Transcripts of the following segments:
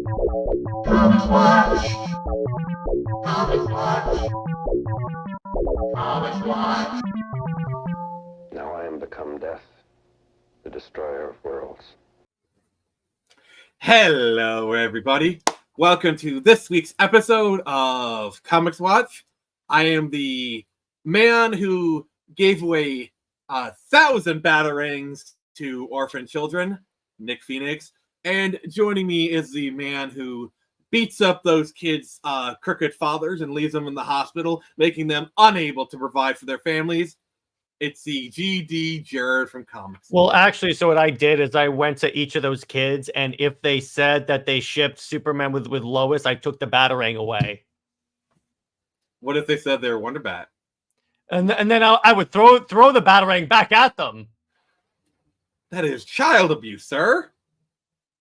ComixWatch. ComixWatch. ComixWatch. Now I am become death, the destroyer of worlds. Hello, everybody. Welcome to this week's episode of ComixWatch. I am the man who gave away 1,000 batarangs to orphan children, Nick Phoenix. And joining me is the man who beats up those kids' crooked fathers and leaves them in the hospital, making them unable to provide for their families. It's the GD Jared from Comics. Well, actually, so what I did is I went to each of those kids, and if they said that they shipped Superman with Lois, I took the Batarang away. What if they said they were Wonder Bat? And then I would throw the Batarang back at them. That is child abuse, sir.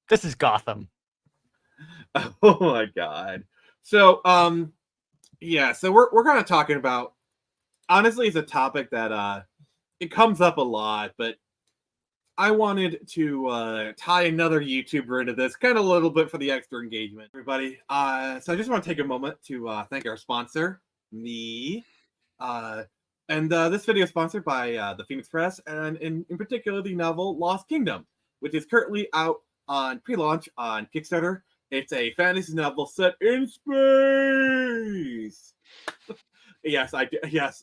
This is Gotham. Oh my god. So yeah, so we're kind of talking about, honestly, it's a topic that it comes up a lot, but I wanted to tie another YouTuber into this, kind of a little bit for the extra engagement, everybody. So I just want to take a moment to thank our sponsor, me. And this video is sponsored by the Phoenix Press, and in particular the novel Lost Kingdom, which is currently out on pre-launch on Kickstarter. It's a fantasy novel set in space. Yes, I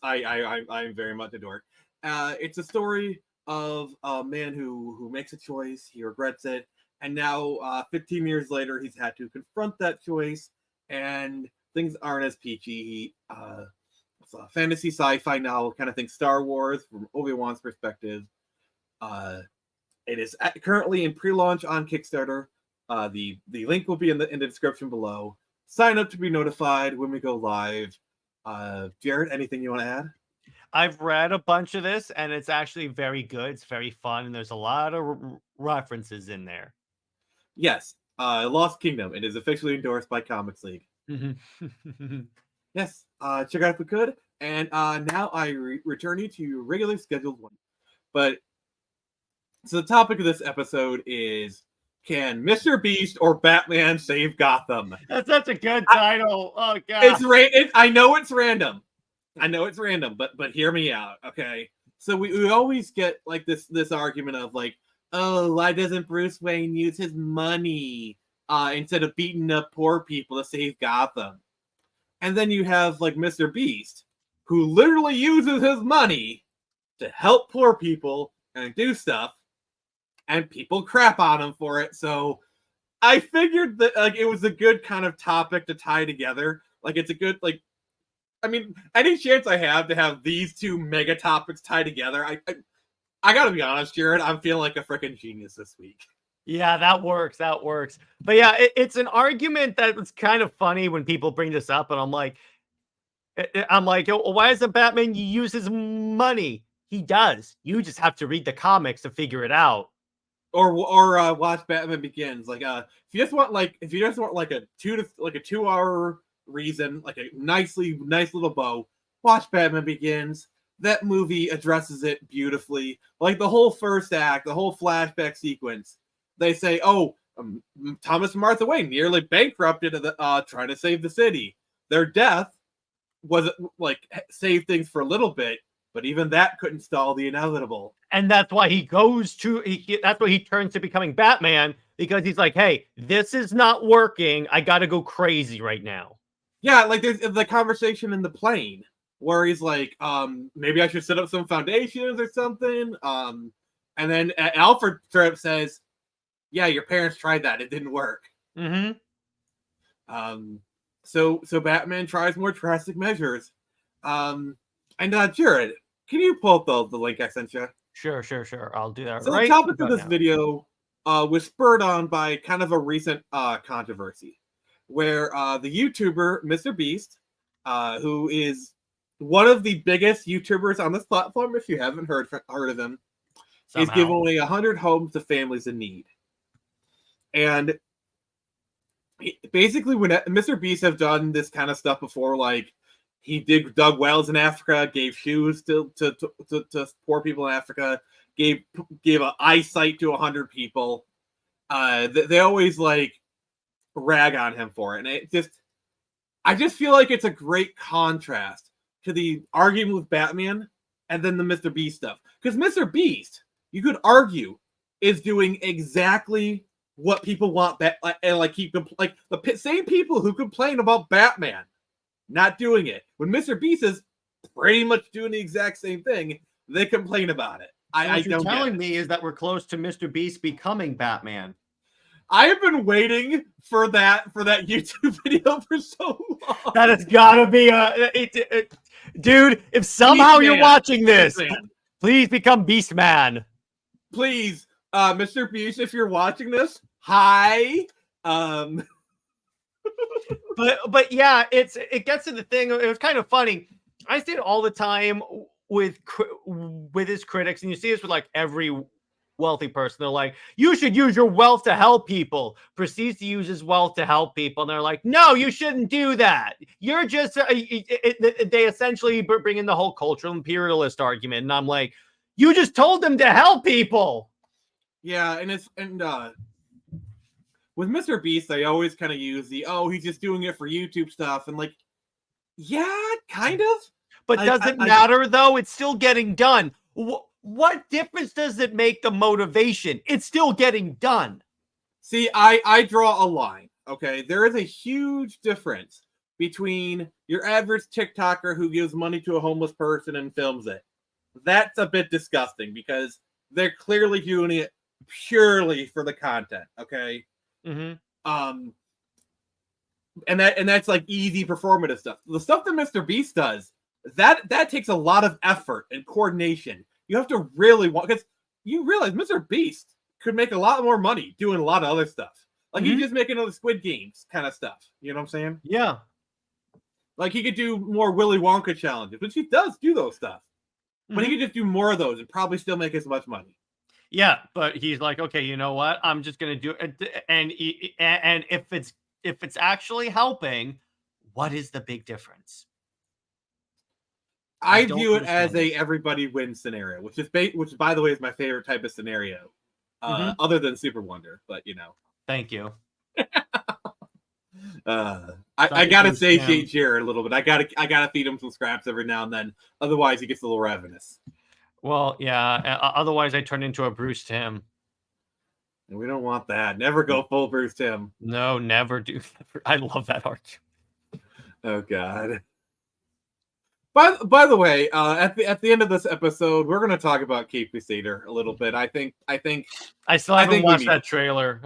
am very much a dork. It's a story of a man who makes a choice, he regrets it, and now 15 years later he's had to confront that choice, and things aren't as peachy. It's a fantasy sci-fi novel, kind of think Star Wars from Obi-Wan's perspective. It is currently in pre-launch on Kickstarter. The link will be in the description below. Sign up to be notified when we go live. Jared, anything you want to add? I've read a bunch of this, and it's actually very good. It's very fun, and there's a lot of references in there. Yes, Lost Kingdom. It is officially endorsed by Comics League. Yes, check out if we could. And now I return you to your regularly scheduled one. But so the topic of this episode is, can Mr. Beast or Batman save Gotham? That's such a good title. Oh god. I know it's random. But hear me out, okay? So we always get like this argument of like, oh, why doesn't Bruce Wayne use his money instead of beating up poor people to save Gotham? And then you have like Mr. Beast, who literally uses his money to help poor people and do stuff, and people crap on him for it. So I figured that like it was a good kind of topic to tie together. Like it's a good, like, I mean, any chance I have to have these two mega topics tied together, I gotta be honest, Jared, I'm feeling like a freaking genius this week. Yeah, that works. But yeah, it's an argument that was kind of funny when people bring this up, and I'm like, why doesn't Batman use his money? He does. You just have to read the comics to figure it out. Or watch Batman Begins. Like if you just want like a 2 hour reason, like a nice little bow, watch Batman Begins. That movie addresses it beautifully. Like the whole first act, the whole flashback sequence. They say, oh, Thomas and Martha Wayne nearly bankrupted trying to save the city. Their death was like saved things for a little bit, but even that couldn't stall the inevitable. And that's why that's why he turns to becoming Batman, because he's like, hey, this is not working. I got to go crazy right now. Yeah, like there's the conversation in the plane where he's like, maybe I should set up some foundations or something. And then Alfred straight up says, yeah, your parents tried that. It didn't work. Mm-hmm. So Batman tries more drastic measures. And Jared, can you pull up the link I sent you? Sure. I'll do that. So right the topic of now. this video was spurred on by kind of a recent controversy, where the YouTuber Mr. Beast, who is one of the biggest YouTubers on this platform, if you haven't heard of him, is giving away 100 homes to families in need. And basically, when Mr. Beast have done this kind of stuff before, like he dug wells in Africa, gave shoes to poor people in Africa, gave an eyesight to 100 people. They always like rag on him for it. And I just feel like it's a great contrast to the argument with Batman and then the Mr. Beast stuff. Because Mr. Beast, you could argue, is doing exactly what people want. And like the same people who complain about Batman not doing it. When Mr. Beast is pretty much doing the exact same thing, they complain about it. What you're telling me is that we're close to Mr. Beast becoming Batman. I have been waiting for that YouTube video for so long. That has got to be dude. If somehow you're watching this, please become Beast Man. Please, Mr. Beast, if you're watching this, hi. But yeah, it gets to the thing. It was kind of funny. I see it all the time with his critics, and you see this with like every wealthy person. They're like, you should use your wealth to help people. Proceeds to use his wealth to help people, and they're like, no, you shouldn't do that. You're just they essentially bring in the whole cultural imperialist argument, and I'm like, you just told them to help people. Yeah, and with Mr. Beast, they always kind of use he's just doing it for YouTube stuff, and like, yeah, kind of. But does it matter though? It's still getting done. What difference does it make the motivation? It's still getting done. See, I draw a line, okay? There is a huge difference between your average TikToker who gives money to a homeless person and films it. That's a bit disgusting because they're clearly doing it purely for the content, okay? Mm-hmm. And that's like easy performative stuff. The stuff that Mr. Beast does, that takes a lot of effort and coordination. You have to really want, because you realize Mr. Beast could make a lot more money doing a lot of other stuff. Like he just make another Squid Games kind of stuff. You know what I'm saying? Yeah. Like he could do more Willy Wonka challenges, which he does do those stuff. But he could just do more of those and probably still make as much money. Yeah, but he's like, okay, you know what? I'm just gonna do it, and if it's actually helping, what is the big difference? I view it as a everybody wins scenario, which by the way is my favorite type of scenario, other than Super Wonder. But you know, thank you. I gotta satiate Jared a little bit. I gotta feed him some scraps every now and then. Otherwise, he gets a little ravenous. Well, yeah. Otherwise, I turn into a Bruce Timm. And we don't want that. Never go full Bruce Timm. No, never do. I love that art. Oh God. By the way, at the end of this episode, we're going to talk about Cape Crusader a little bit. I still haven't watched that trailer.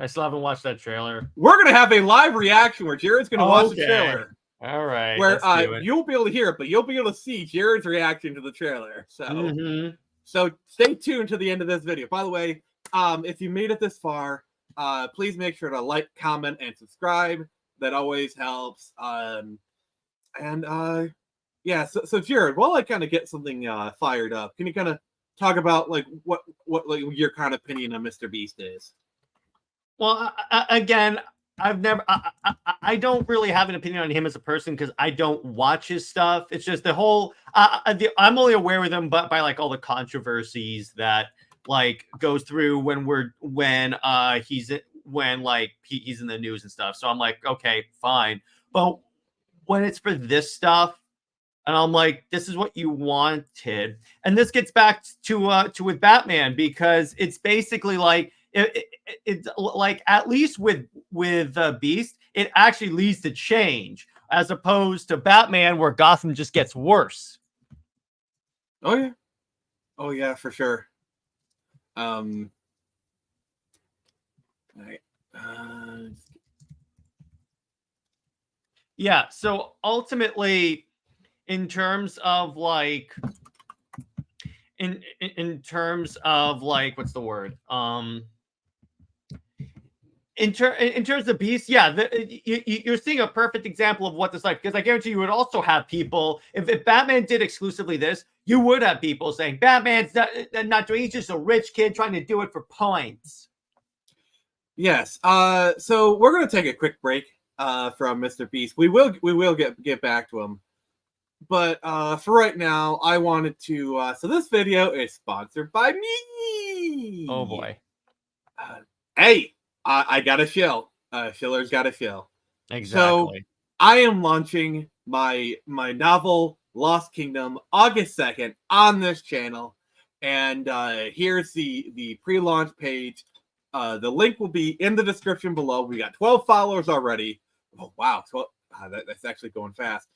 We're going to have a live reaction where Jared's going to watch the trailer. All right. Where you won't be able to hear it, but you'll be able to see Jared's reaction to the trailer. So, so stay tuned to the end of this video. By the way, if you made it this far, please make sure to like, comment, and subscribe. That always helps. Yeah, so Jared, while I kind of get something fired up, can you kind of talk about like what like your kind of opinion on Mr. Beast is? Well, again, I don't really have an opinion on him as a person because I don't watch his stuff. It's just the whole I'm only aware with him by like all the controversies that like goes through when he's in the news and stuff. So I'm like, okay, fine. But when it's for this stuff, and I'm like, this is what you wanted. And this gets back to with Batman, because it's basically like it's like, at least with Beast, it actually leads to change, as opposed to Batman where Gotham just gets worse. Oh yeah, for sure. Yeah, so ultimately, in terms of like what's the word? In terms of Beast, yeah, you're seeing a perfect example of what this like, because I guarantee you would also have people, if Batman did exclusively this, you would have people saying Batman's not doing, he's just a rich kid trying to do it for points. Yes. So we're gonna take a quick break from Mr. Beast. We will get back to him. But for right now, I wanted to. So this video is sponsored by me. Oh boy. Hey, I got a show. Schiller's got to fill. So Exactly. I am launching my novel Lost Kingdom August 2nd on this channel, and here's the pre-launch page. The link will be in the description below. We got 12 followers already. Oh wow, 12, that's actually going fast.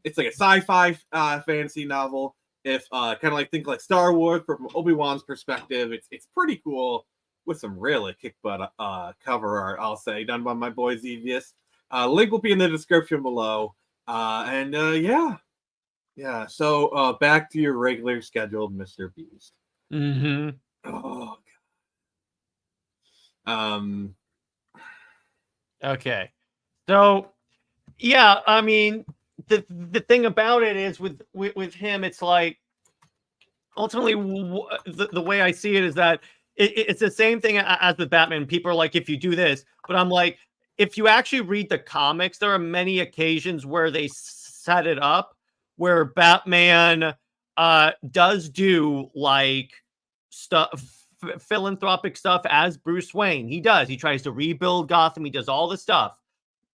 It's like a sci-fi fantasy novel. If kind of like think like Star Wars from Obi-Wan's perspective, it's pretty cool with some really kick butt cover art. I'll say, done by my boy Xevious. Link will be in the description below. Yeah. So back to your regular scheduled Mr. Beast. Mm-hmm. Oh God. Okay. So yeah, I mean, the thing about it is with him, it's like ultimately the way I see it is that it's the same thing as with Batman. People are like, if you do this, but I'm like, if you actually read the comics, there are many occasions where they set it up where Batman does do like stuff, philanthropic stuff as Bruce Wayne. He does. He tries to rebuild Gotham. He does all the stuff.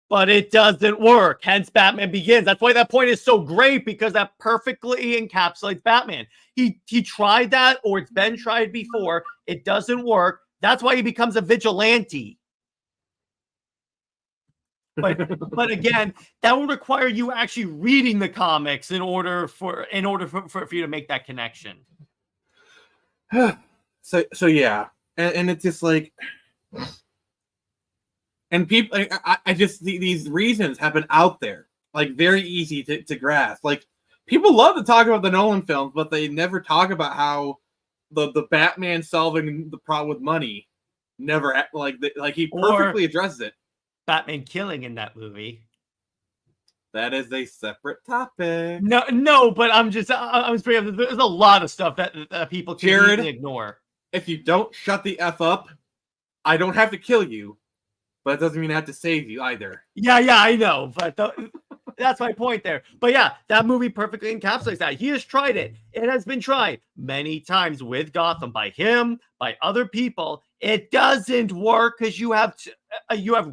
But it doesn't work. Hence, Batman Begins. That's why that point is so great, because that perfectly encapsulates Batman. He tried that, or it's been tried before. It doesn't work. That's why he becomes a vigilante. But again, that would require you actually reading the comics in order for you to make that connection. So yeah, and it's just like, and people, I just these reasons have been out there, like very easy to grasp. Like people love to talk about the Nolan films, but they never talk about how the Batman solving the problem with money never like he perfectly addresses it. Batman killing in that movie. That is a separate topic. No, but I'm just there's a lot of stuff that people can ignore. If you don't shut the F up, I don't have to kill you, but it doesn't mean I have to save you either. Yeah, I know, but that's my point there. But yeah, that movie perfectly encapsulates that. He has tried it. It has been tried many times with Gotham by him, by other people. It doesn't work because you have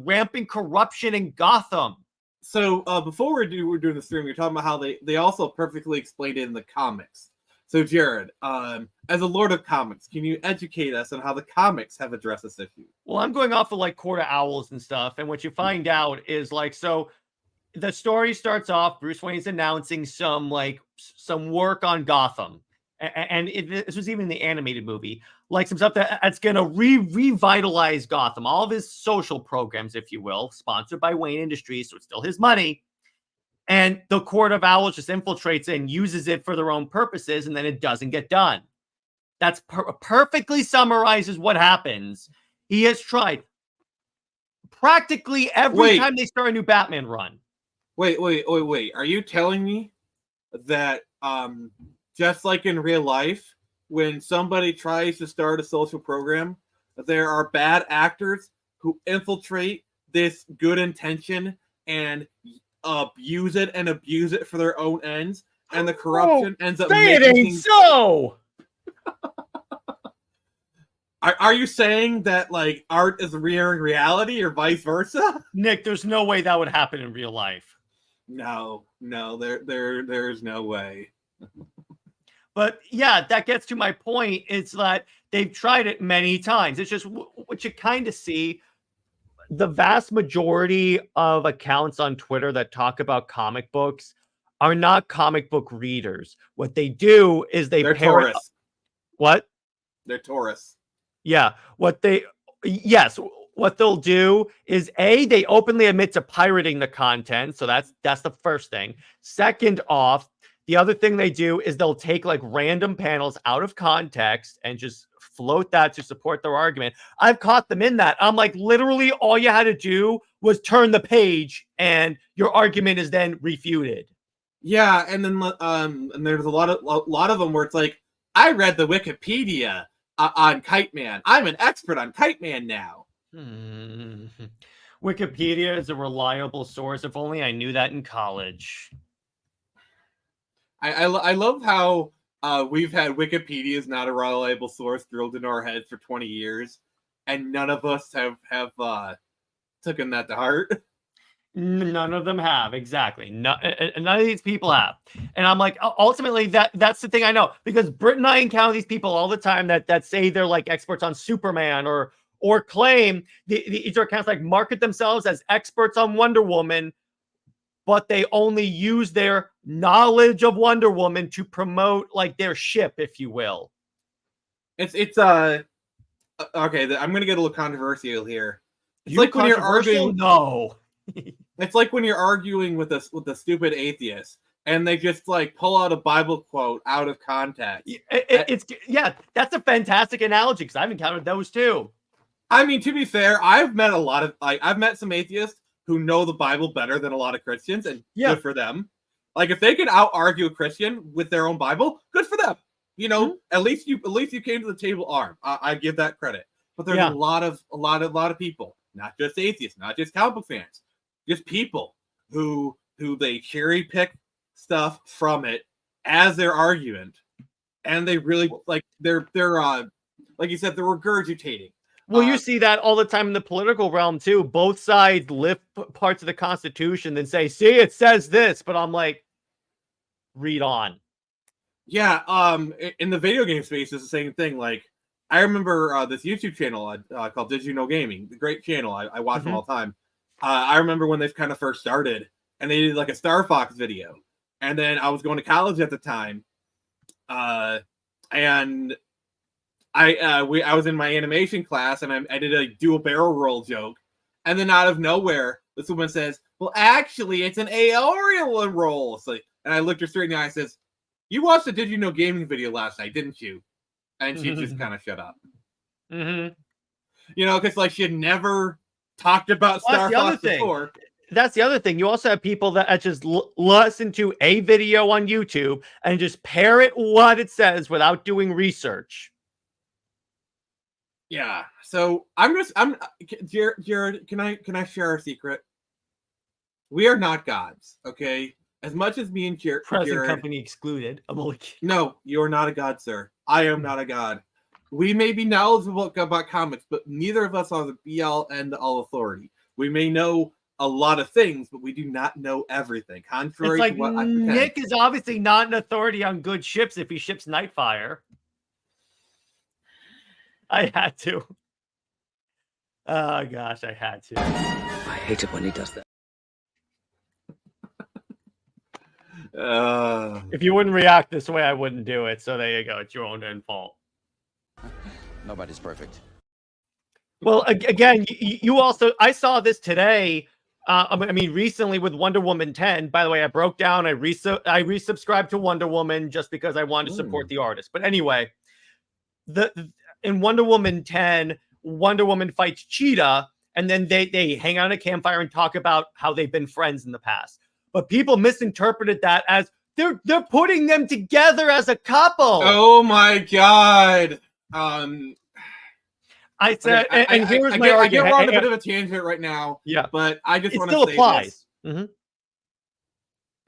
rampant corruption in Gotham. So before we're doing the stream, you're talking about how they also perfectly explained it in the comics. So Jared, as a lord of comics, can you educate us on how the comics have addressed this issue? Well, I'm going off of like Court of Owls and stuff, and what you find out is like, so the story starts off, Bruce Wayne's announcing some work on Gotham, and this was even the animated movie, like some stuff that's gonna revitalize Gotham, all of his social programs, if you will, sponsored by Wayne Industries, so it's still his money. And the Court of Owls just infiltrates it and uses it for their own purposes, and then it doesn't get done. That's perfectly summarizes what happens. He has tried practically every time they start a new Batman run. Wait. Are you telling me that just like in real life, when somebody tries to start a social program, there are bad actors who infiltrate this good intention and abuse it for their own ends, and the corruption ends up making it ain't so. Are you saying that like art is mirroring reality or vice versa? Nick, there's no way that would happen in real life. No, there's no way. But yeah, that gets to my point. It's that they've tried it many times. It's just what you kind of see. The vast majority of accounts on Twitter that talk about comic books are not comic book readers. What they do is they're Taurus. What? They're Taurus. Yeah. What they'll do is they openly admit to pirating the content. So that's the first thing. Second off, the other thing they do is they'll take like random panels out of context and just float that to support their argument. I've caught them in that. I'm like, literally all you had to do was turn the page and your argument is then refuted. Yeah, and then and there's a lot of them where it's like, I read the Wikipedia on Kite Man. I'm an expert on Kite Man now. Wikipedia is a reliable source. If only I knew that in college. I love how we've had Wikipedia is not a reliable source drilled into our heads for 20 years, and none of us have taken that to heart. None of them have, exactly. None of these people have, and I'm like, ultimately, that's the thing I know, because Britt and I encounter these people all the time that say they're like experts on Superman, or claim these are accounts like market themselves as experts on Wonder Woman, but they only use their knowledge of Wonder Woman to promote like their ship, if you will. It's okay. I'm gonna get a little controversial here. It's You like when you're controversial? arguing. No. It's like when you're arguing with a stupid atheist, and they just like pull out a Bible quote out of context. It's that's a fantastic analogy, because I've encountered those too. I mean, to be fair, I've met some atheists who know the Bible better than a lot of Christians, and good for them. Like, if they can out argue a Christian with their own Bible, good for them. You know, at least you came to the table armed. I give that credit. But there's a lot of people, not just atheists, not just comic book fans, just people who they cherry pick stuff from it as their argument, and they really like they're like you said, they're regurgitating. Well, you see that all the time in the political realm too. Both sides lift parts of the Constitution and say, "See, it says this," but I'm like, read on. Yeah, in the video game space, it's the same thing. Like, I remember this YouTube channel called Did You Know Gaming, the great channel. I watch them all the time. I remember when they kind of first started, and they did like a Star Fox video. And then I was going to college at the time, and I was in my animation class, and I did a do a barrel roll joke, and then out of nowhere, this woman says, "Well, actually, it's an aerial roll." So, and I looked her straight in the eye and says, "You watched the Did You Know Gaming video last night, didn't you?" And she just kind of shut up. You know, because like she had never talked about Star Fox before. That's the other thing. You also have people that just listen to a video on YouTube and just parrot what it says without doing research. Yeah. So Jared, can I share a secret? We are not gods, okay? As much as me and Jared, Present company excluded. No, you are not a god, sir. I am not a god. We may be knowledgeable about comics, but neither of us are the be-all, end-all authority. We may know a lot of things, but we do not know everything. Contrary to what I pretend. Nick is obviously not an authority on good ships if he ships Nightfire. I had to. Oh gosh, I had to. I hate it when he does that. If you wouldn't react this way, I wouldn't do it. So there you go. It's your own fault. Nobody's perfect. Well, again, you also, I saw this today. I mean, recently with Wonder Woman 10. By the way, I broke down. I resubscribed to Wonder Woman just because I wanted to support the artist. But anyway, in Wonder Woman 10, Wonder Woman fights Cheetah, and then they hang out at a campfire and talk about how they've been friends in the past. But people misinterpreted that as they're putting them together as a couple. Oh my god! I said, okay, and here's my argument. I get we're on a bit of a tangent right now. Yeah, but I just want to say applies. This.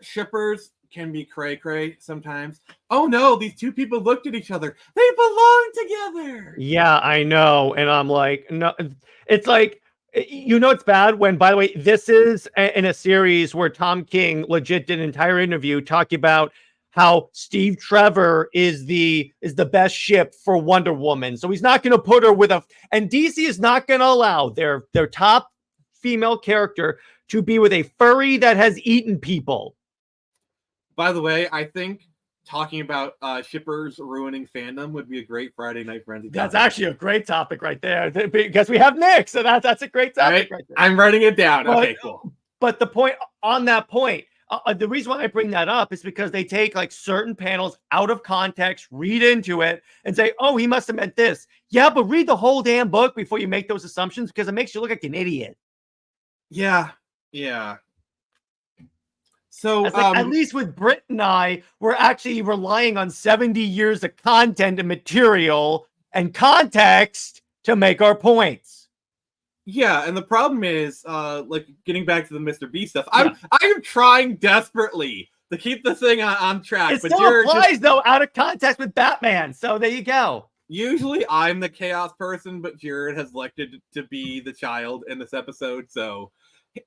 Shippers can be cray-cray sometimes. Oh no, these two people looked at each other. They belong together. Yeah, I know. And I'm like, no, it's like, you know, it's bad when, by the way, this is in a series where Tom King legit did an entire interview talking about how Steve Trevor is the best ship for Wonder Woman. So he's not going to put her with and DC is not going to allow their top female character to be with a furry that has eaten people. By the way, I think talking about shippers ruining fandom would be a great Friday Night Frenzy topic. That's actually a great topic right there, because we have Nick, so that's a great topic right there. I'm writing it down. Okay, cool. But the point on that point, the reason why I bring that up is because they take like certain panels out of context, read into it, and say, "Oh, he must have meant this." Yeah, but read the whole damn book before you make those assumptions, because it makes you look like an idiot. Yeah. So at least with Britt and I, we're actually relying on 70 years of content and material and context to make our points. Yeah, and the problem is, like, getting back to the Mr.Beast stuff, I am trying desperately to keep the thing on track. It still applies, though, out of context with Batman. So there you go. Usually I'm the chaos person, but Jared has elected to be the child in this episode, so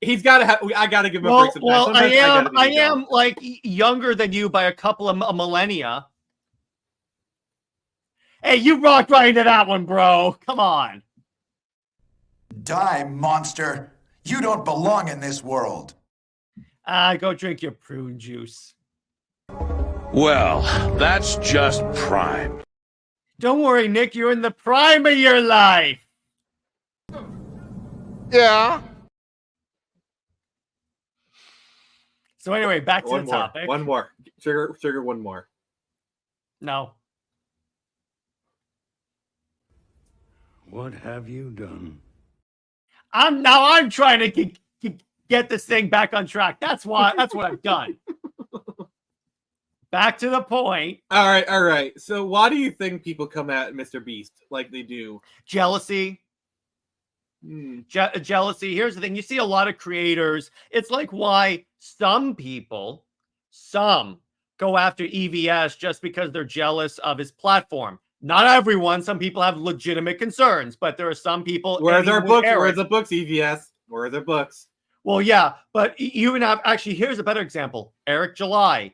he's got to have. I got to give him a break sometimes. Sometimes I am like younger than you by a couple of millennia. Hey, you rocked right into that one, bro. Come on. Die, monster. You don't belong in this world. Go drink your prune juice. Well, that's just prime. Don't worry, Nick. You're in the prime of your life. Yeah. So anyway, back to the topic. One more. Sugar, one more. No. What have you done? I'm trying to get this thing back on track. That's what I've done. Back to the point. All right. So why do you think people come at Mr. Beast like they do? Jealousy. Jealousy. Here's the thing. You see a lot of creators. It's like why some people, go after EVS just because they're jealous of his platform. Not everyone. Some people have legitimate concerns, but there are some people. Where are their books? Where are the books, EVS? Where are their books? Well, yeah, but you even have, actually, here's a better example. Eric July.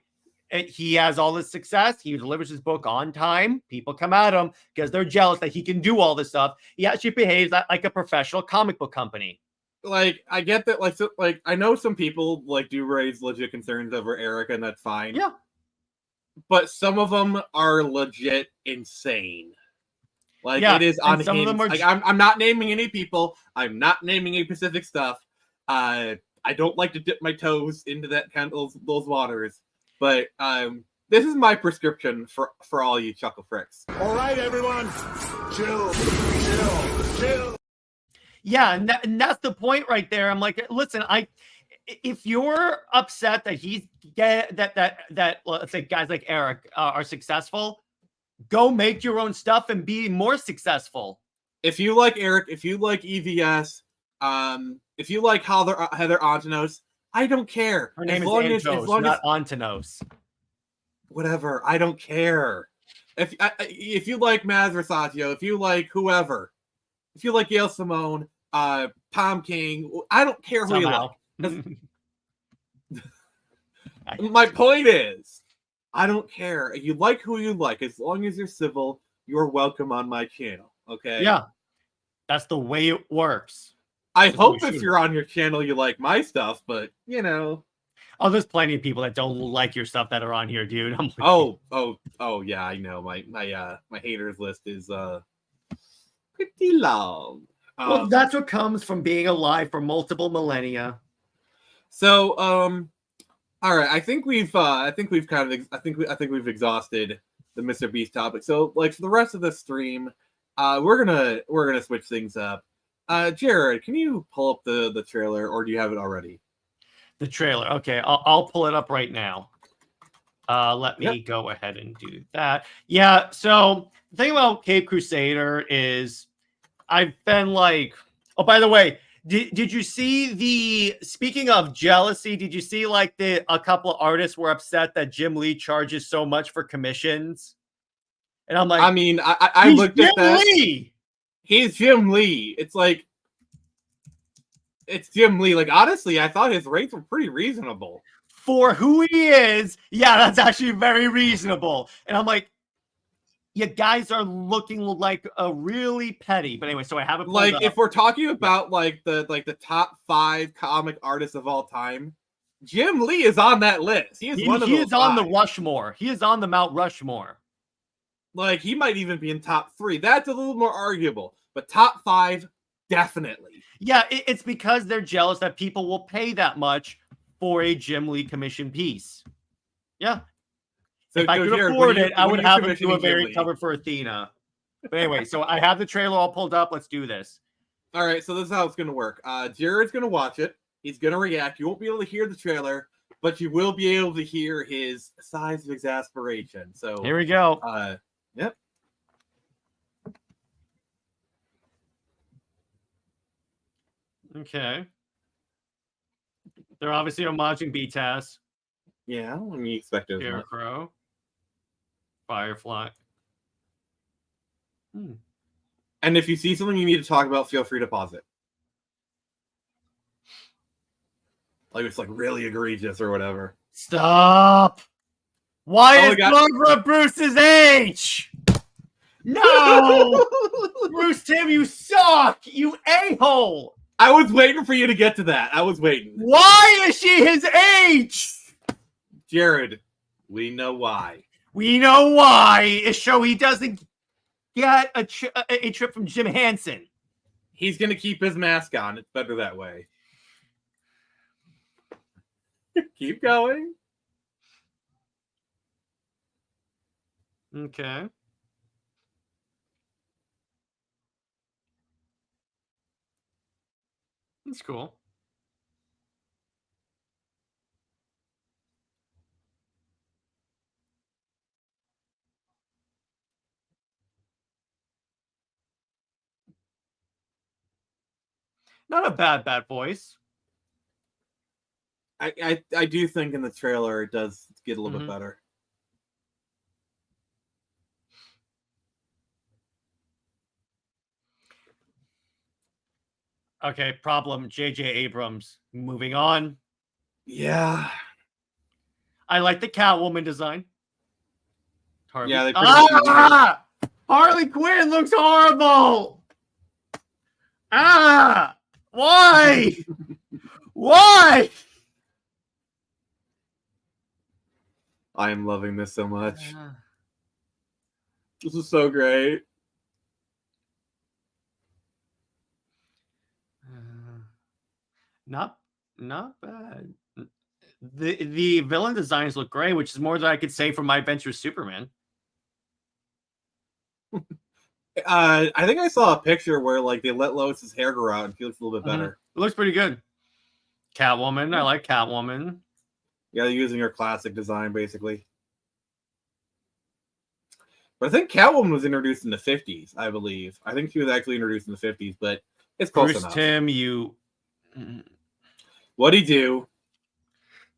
He has all this success. He delivers his book on time. People come at him because they're jealous that he can do all this stuff. He actually behaves like a professional comic book company. Like, I get that. Like, I know some people like do raise legit concerns over Eric, and that's fine. Yeah. But some of them are legit insane. Like, it is on him. Like, I'm not naming any people. I'm not naming any specific stuff. I don't like to dip my toes into that kind of those waters. But this is my prescription for all you chuckle fricks. All right, everyone. Chill. Yeah, and that's the point right there. I'm like, listen, if you're upset that he's that let's say guys like Eric are successful, go make your own stuff and be more successful. If you like Eric, if you like EVS, if you like Heather Antonos, I don't care. Her name is Antos, not Antonos. Whatever, I don't care. If you like Maz Versatio, if you like whoever, if you like Gail Simone, Tom King, I don't care who you like. My point is, I don't care. If you like who you like, as long as you're civil, you're welcome on my channel. Okay? Yeah, that's the way it works. I hope if you're on your channel, you like my stuff, but you know. Oh, there's plenty of people that don't like your stuff that are on here, dude. I'm like, oh, yeah, I know. My haters list is pretty long. Well, that's what comes from being alive for multiple millennia. So, all right. I think we've exhausted the Mr. Beast topic. So, like for the rest of the stream, we're gonna switch things up. Jared, can you pull up the trailer, or do you have it already? The trailer. Okay, I'll pull it up right now. Let me go ahead and do that. Yeah. So the thing about Cape Crusader is, I've been like, oh, by the way, did you see speaking of jealousy, did you see like a couple of artists were upset that Jim Lee charges so much for commissions? And I'm like, I mean, I looked at that. Lee! He's Jim Lee. It's Jim Lee. Like, honestly, I thought his rates were pretty reasonable. For who he is, yeah, that's actually very reasonable. And I'm like, you guys are looking like a really petty. But anyway, so I have it. Like, if we're talking about like the top 5 comic artists of all time, Jim Lee is on that list. He is one of those. He is on the Rushmore. He is on the Mount Rushmore. Like, he might even be in top 3. That's a little more arguable. But top 5, definitely. Yeah, it's because they're jealous that people will pay that much for a Jim Lee commission piece. Yeah. So if I could afford it, I would have him do a variant cover for Athena. But anyway, so I have the trailer all pulled up. Let's do this. All right, so this is how it's going to work. Jared's going to watch it. He's going to react. You won't be able to hear the trailer, but you will be able to hear his sighs of exasperation. So here we go. Yep. Okay. They're obviously homaging BTAS. Yeah, what do you expect? Scarecrow. Firefly. And if you see something you need to talk about, feel free to pause it. Like it's like really egregious or whatever. Stop. Why Oh my is God. Barbara Bruce's age? No! Bruce Tim, you suck! You a-hole! I was waiting for you to get to that. I was waiting. Why is she his age? Jared, we know why. We know why. It's so he doesn't get a trip from Jim Hansen. He's going to keep his mask on. It's better that way. Keep going. Okay. That's cool. Not a bad voice. I do think in the trailer it does get a little bit better. Okay, problem. J.J. Abrams. Moving on. Yeah. I like the Catwoman design. Harley. Yeah, they pretty Harley Quinn looks horrible. Why? Why? I am loving this so much. This is so great. Not bad. The villain designs look great, which is more than I could say for My Adventure with Superman. I think I saw a picture where like they let Lois's hair grow out and he looks a little bit better. It looks pretty good. Catwoman, I like Catwoman. Yeah, they're using her classic design basically. But I think Catwoman was introduced in the 50s, I believe. I think she was actually introduced in the 50s, but it's close Bruce enough. Tim, you. What'd he do?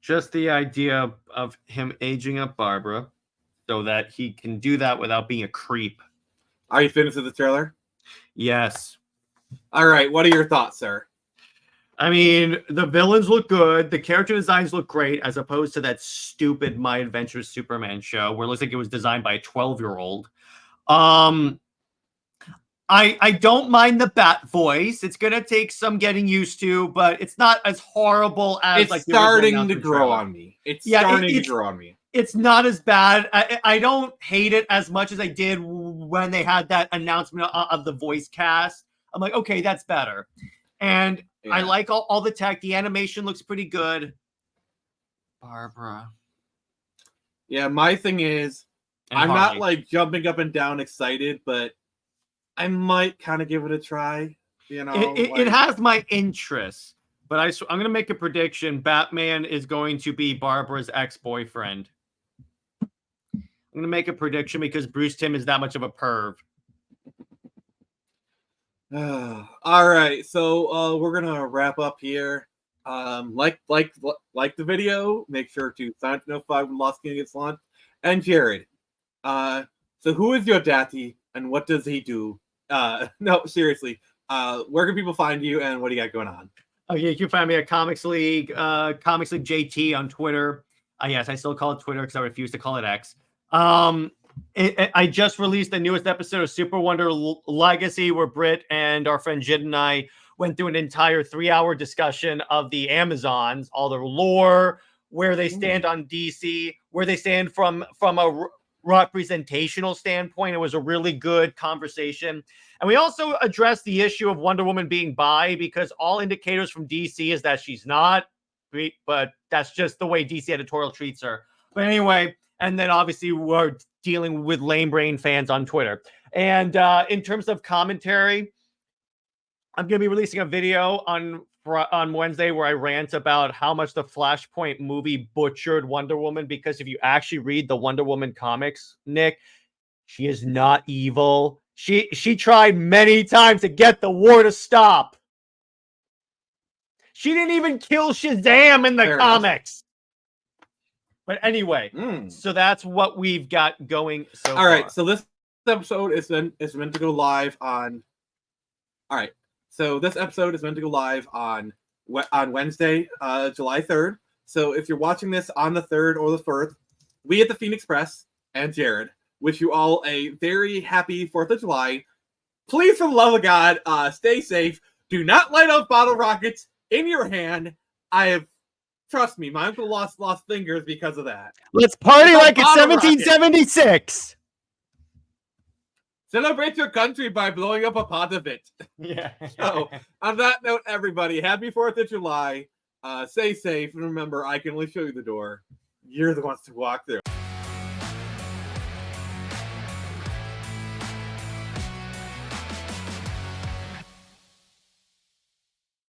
Just the idea of him aging up Barbara so that he can do that without being a creep. Are you finished with the trailer? Yes. All right. What are your thoughts, sir? I mean, the villains look good. The character designs look great, as opposed to that stupid My Adventure with Superman show where it looks like it was designed by a 12-year-old. I don't mind the Bat voice. It's gonna take some getting used to, but it's not as horrible as It's like the starting to grow on me. It's starting to grow on me. It's not as bad. I don't hate it as much as I did when they had that announcement of the voice cast. I'm like, okay, that's better. And I like all the tech. The animation looks pretty good. Barbara. Yeah, my thing is, And I'm Harley. not like jumping up and down excited, but I might kind of give it a try. You know, it has my interest, but I'm going to make a prediction. Batman is going to be Barbara's ex-boyfriend. I'm going to make a prediction because Bruce Timm is that much of a perv. All right, so we're gonna wrap up here. Like the video. Make sure to sign up to notify when Lost King gets launched. And Jared, so who is your daddy and what does he do? No, seriously. Where can people find you and what do you got going on? Okay, you can find me at Comics League JT on Twitter. Yes, I still call it Twitter because I refuse to call it X. I just released the newest episode of Super Wonder Legacy where Britt and our friend Jid and I went through an entire 3-hour discussion of the Amazons, all their lore, where they stand on DC, where they stand from a representational standpoint. It was a really good conversation. And we also addressed the issue of Wonder Woman being bi, because all indicators from DC is that she's not, but that's just the way DC editorial treats her. But anyway, and then obviously we're dealing with lame brain fans on Twitter. And in terms of commentary, I'm going to be releasing a video on Wednesday where I rant about how much the Flashpoint movie butchered Wonder Woman, because if you actually read the Wonder Woman comics, Nick, she is not evil. She tried many times to get the war to stop. She didn't even kill Shazam in the comics. But anyway, so that's what we've got going so far. All right, so this episode is meant to go live on. All right, so this episode is meant to go live on Wednesday, July 3rd. So if you're watching this on the 3rd or the 4th, we at the Phoenix Press and Jared wish you all a very happy 4th of July. Please, for the love of God, stay safe. Do not light up bottle rockets in your hand. Trust me, my uncle lost fingers because of that. Let's party It's a like it's bottle rocket. 1776. Celebrate your country by blowing up a pot of it. Yeah. So, on that note, everybody, happy 4th of July. Stay safe, and remember, I can only show you the door. You're the ones to walk through.